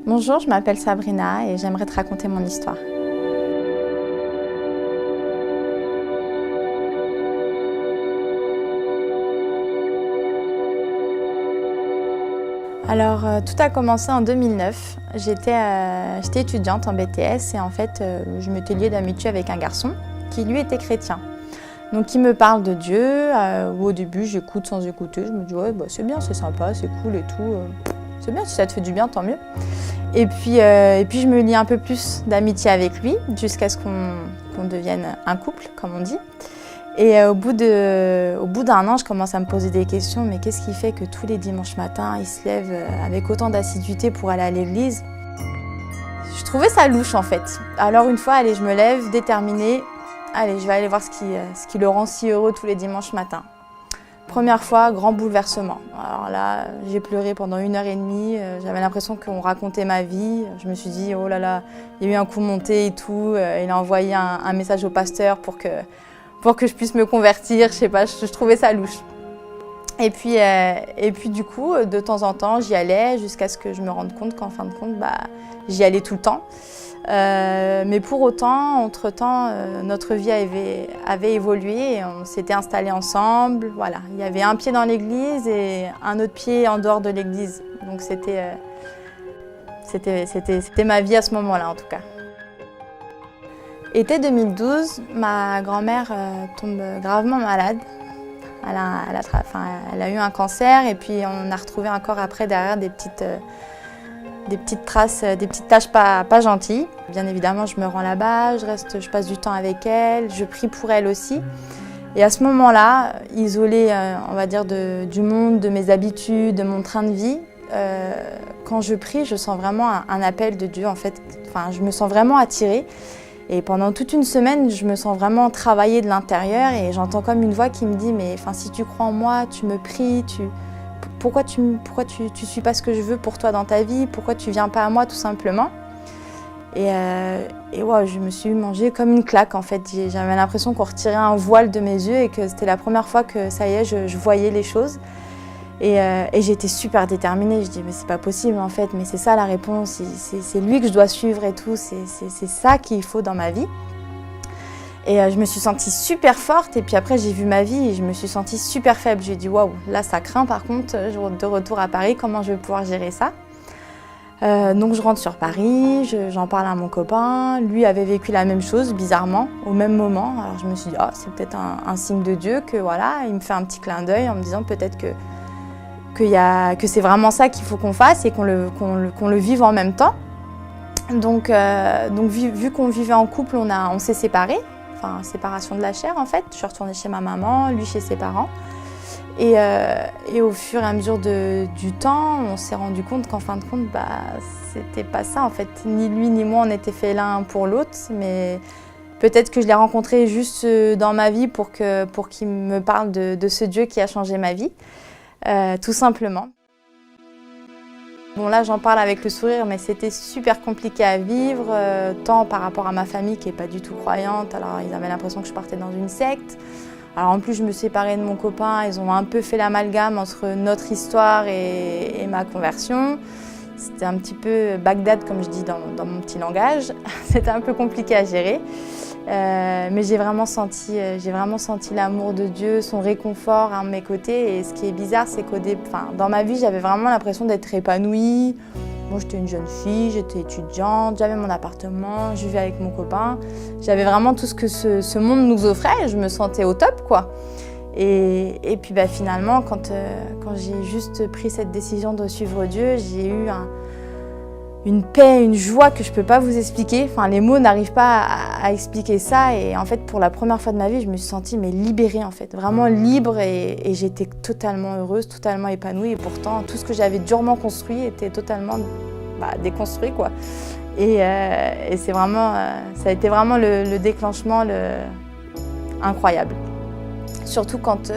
Bonjour, je m'appelle Sabrina et j'aimerais te raconter mon histoire. Alors, tout a commencé en 2009. J'étais étudiante en BTS et en fait, je m'étais liée d'amitié avec un garçon qui, lui, était chrétien. Donc, il me parle de Dieu, où au début, j'écoute sans écouter. Je me dis, ouais, bah, c'est bien, c'est sympa, c'est cool et tout. C'est bien, si ça te fait du bien, tant mieux. Et puis, je me lie un peu plus d'amitié avec lui, jusqu'à ce qu'on devienne un couple, comme on dit. Et au bout d'un an, je commence à me poser des questions. Mais qu'est-ce qui fait que tous les dimanches matins, il se lève avec autant d'assiduité pour aller à l'église? Je trouvais ça louche, en fait. Alors une fois, allez, je me lève, déterminée. Allez, je vais aller voir ce qui le rend si heureux tous les dimanches matins. Première fois, grand bouleversement. Alors là, j'ai pleuré pendant 1h30. J'avais l'impression qu'on racontait ma vie. Je me suis dit, oh là là, il y a eu un coup monté et tout. Il a envoyé un message au pasteur pour que je puisse me convertir. Je sais pas, je trouvais ça louche. Et puis du coup, de temps en temps, j'y allais jusqu'à ce que je me rende compte qu'en fin de compte, j'y allais tout le temps. Mais pour autant, entre-temps, notre vie avait évolué et on s'était installés ensemble. Voilà, il y avait un pied dans l'église et un autre pied en dehors de l'église. Donc c'était ma vie à ce moment-là, en tout cas. Été 2012, ma grand-mère tombe gravement malade. Elle a eu un cancer et puis on a retrouvé un corps après derrière des petites traces, des petites taches pas gentilles. Bien évidemment, je me rends là-bas, je passe du temps avec elle, je prie pour elle aussi. Et à ce moment-là, isolée, on va dire, du monde, de mes habitudes, de mon train de vie, quand je prie, je sens vraiment un appel de Dieu. En fait, je me sens vraiment attirée. Et pendant toute une semaine, je me sens vraiment travailler de l'intérieur et j'entends comme une voix qui me dit « Mais si tu crois en moi, tu me pries, pourquoi tu suis pas ce que je veux pour toi dans ta vie? Pourquoi tu viens pas à moi tout simplement ?» Et ouais, je me suis mangée comme une claque en fait. J'avais l'impression qu'on retirait un voile de mes yeux et que c'était la première fois que ça y est, je voyais les choses. Et j'étais super déterminée, je dis mais c'est pas possible en fait, mais c'est ça la réponse, c'est lui que je dois suivre et tout, c'est ça qu'il faut dans ma vie. Et je me suis sentie super forte et puis après j'ai vu ma vie et je me suis sentie super faible. J'ai dit waouh, là ça craint par contre, de retour à Paris, comment je vais pouvoir gérer ça? Donc je rentre sur Paris, j'en parle à mon copain, lui avait vécu la même chose bizarrement, au même moment. Alors je me suis dit oh, c'est peut-être un signe de Dieu que voilà, il me fait un petit clin d'œil en me disant peut-être que c'est vraiment ça qu'il faut qu'on fasse et qu'on le vive en même temps. Donc vu qu'on vivait en couple, on s'est séparés, séparation de la chair en fait. Je suis retournée chez ma maman, lui chez ses parents. Et au fur et à mesure du temps, on s'est rendu compte qu'en fin de compte, c'était pas ça en fait. Ni lui ni moi, on était faits l'un pour l'autre, mais peut-être que je l'ai rencontré juste dans ma vie pour qu'il me parle de ce Dieu qui a changé ma vie. Tout simplement. Bon là j'en parle avec le sourire mais c'était super compliqué à vivre, tant par rapport à ma famille qui n'est pas du tout croyante, alors ils avaient l'impression que je partais dans une secte. Alors en plus je me séparais de mon copain, ils ont un peu fait l'amalgame entre notre histoire et ma conversion. C'était un petit peu Bagdad comme je dis dans mon petit langage, c'était un peu compliqué à gérer. Mais j'ai vraiment senti l'amour de Dieu, son réconfort à mes côtés. Et ce qui est bizarre, c'est dans ma vie, j'avais vraiment l'impression d'être épanouie. Moi, j'étais une jeune fille, j'étais étudiante, j'avais mon appartement, je vivais avec mon copain. J'avais vraiment tout ce que ce monde nous offrait. Je me sentais au top, quoi. Et puis finalement, quand j'ai juste pris cette décision de suivre Dieu, j'ai eu une paix, une joie que je ne peux pas vous expliquer. Les mots n'arrivent pas à expliquer ça. Et en fait, pour la première fois de ma vie, je me suis sentie libérée, en fait. Vraiment libre et j'étais totalement heureuse, totalement épanouie. Et pourtant, tout ce que j'avais durement construit était totalement déconstruit, quoi. Et c'est vraiment, ça a été vraiment le déclenchement incroyable. Surtout quand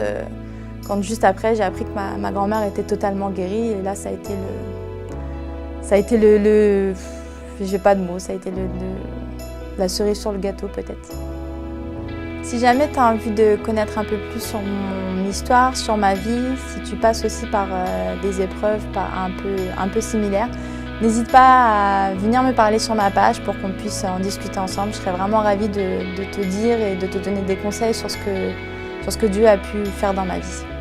juste après, j'ai appris que ma grand-mère était totalement guérie. Et là, ça a été j'ai pas de mots, ça a été la cerise sur le gâteau peut-être. Si jamais tu as envie de connaître un peu plus sur mon histoire, sur ma vie, si tu passes aussi par des épreuves un peu similaires, N'hésite pas à venir me parler sur ma page pour qu'on puisse en discuter ensemble. Je serais vraiment ravie de te dire et de te donner des conseils sur ce que Dieu a pu faire dans ma vie.